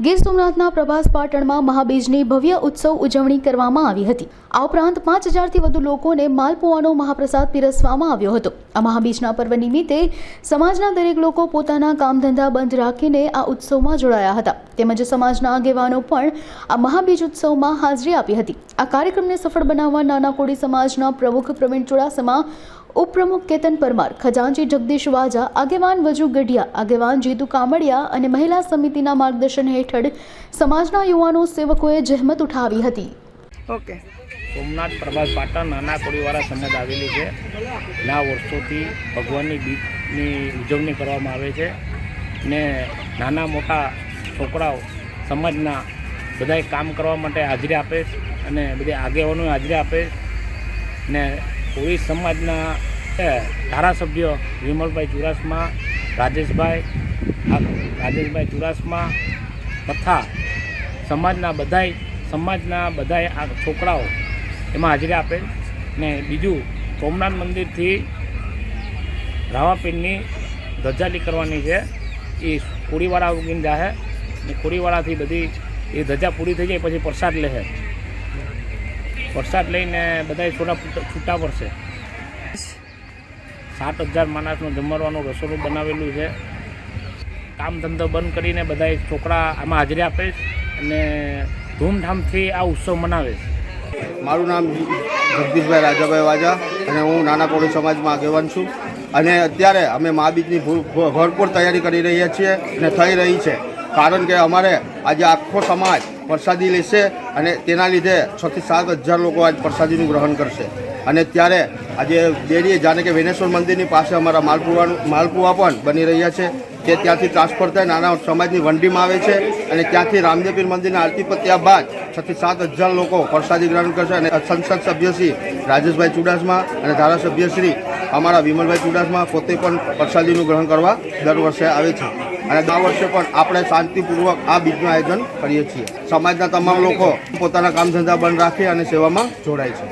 ગીર સોમનાથના પ્રભાસ પાટણમાં મહાબીજની ભવ્ય ઉત્સવ ઉજવણી કરવામાં આવી હતી। આ ઉપરાંત 5000થી વધુ લોકોને માલપુઆનો મહાપ્રસાદ પીરસવામાં આવ્યો હતો। આ મહાબીજના પર્વ નિમિત્તે સમાજના દરેક લોકો પોતાના કામધંધા બંધ રાખીને આ ઉત્સવમાં જોડાયા હતા। તેમજ સમાજના આગેવાનો પણ આ મહાબીજ ઉત્સવમાં હાજરી આપી હતી। આ કાર્યક્રમને સફળ બનાવવા નાના કોળી સમાજના પ્રમુખ પ્રવીણ ચુડાસમા, ઉપપ્રમુખ કેતન પરમાર, ખજાનચી જગદીશ વાજા, આગેવાન વજુ ગઢિયા, આગેવાન જીતુ કામડિયા અને મહિલા સમિતિના માર્ગદર્શન હેઠળ સમાજના યુવાનો સેવકોએ જહેમત ઉઠાવી હતી। ઓકે, સોમનાથ પ્રભાસ પાટણ નાના કોળીવાળા સમાજ આવેલી છે। ઘણા વર્ષોથી ભગવાનની બીજની ઉજવણી કરવામાં આવે છે ને નાના મોટા છોકરાઓ સમાજના બધાએ કામ કરવા માટે હાજરી આપે અને બધા આગેવાનો હાજરી આપે ને કોળી સમાજના ધારાસભ્ય વિમલભાઈ ચુડાસમા, રાજેશભાઈ ચુડાસમા તથા સમાજના બધાએ આ છોકરાઓ એમાં હાજરી આપે ને બીજું સોમનાથ મંદિરથી રાવાપીરની ધજાલી કરવાની છે। એ કોળીવાળા ઉગીને જાહે ને કોળીવાળાથી બધી એ ધજા પૂરી થઈ જાય પછી પ્રસાદ લે। પ્રસાદ લઈને બધાએ છૂટા પડશે। 7000 માણસનું જમવાનું રસોડું બનાવેલું છે। કામ ધંધો બંધ કરીને બધાએ છોકરા આમાં હાજરી આપે અને ધૂમધામથી આ ઉત્સવ મનાવે છે। મારું નામ જગદીશભાઈ રાજાભાઈ વાજા અને હું નાના કોળી સમાજમાં આગેવાન છું અને અત્યારે અમે મહાબીજની ભરપૂર તૈયારી કરી રહ્યા છીએ અને થઈ રહી છે, કારણ કે અમારે આજે આખો સમાજ પ્રસાદી લેશે અને તેના લીધે 6 થી 7000 લોકો આજ પ્રસાદીનું ગ્રહણ કરશે। અને ત્યારે આજે ડેરીએ જાણે કે વેનેશ્વર મંદિરની પાસે અમારા માલપુઆ પણ બની રહ્યા છે કે ત્યાંથી ટ્રાન્સફર થાય નાના સમાજની વંડીમાં આવે છે અને ત્યાંથી રામદેવપીર મંદિરના આરતી પત્યા બાદ 6 થી 7000 લોકો પ્રસાદી ગ્રહણ કરશે। અને સંસદ સભ્ય શ્રી રાજેશભાઈ ચુડાસમા અને ધારાસભ્ય શ્રી અમારા વિમલભાઈ ચુડાસમા પોતે પણ પ્રસાદીનું ગ્રહણ કરવા દર વર્ષે આવે છે અને આ વર્ષે પણ આપણે શાંતિપૂર્વક આ બીજનું આયોજન કરીએ છીએ। સમાજના તમામ લોકો પોતાના કામ ધંધા બંધ રાખી અને સેવામાં જોડાય છે।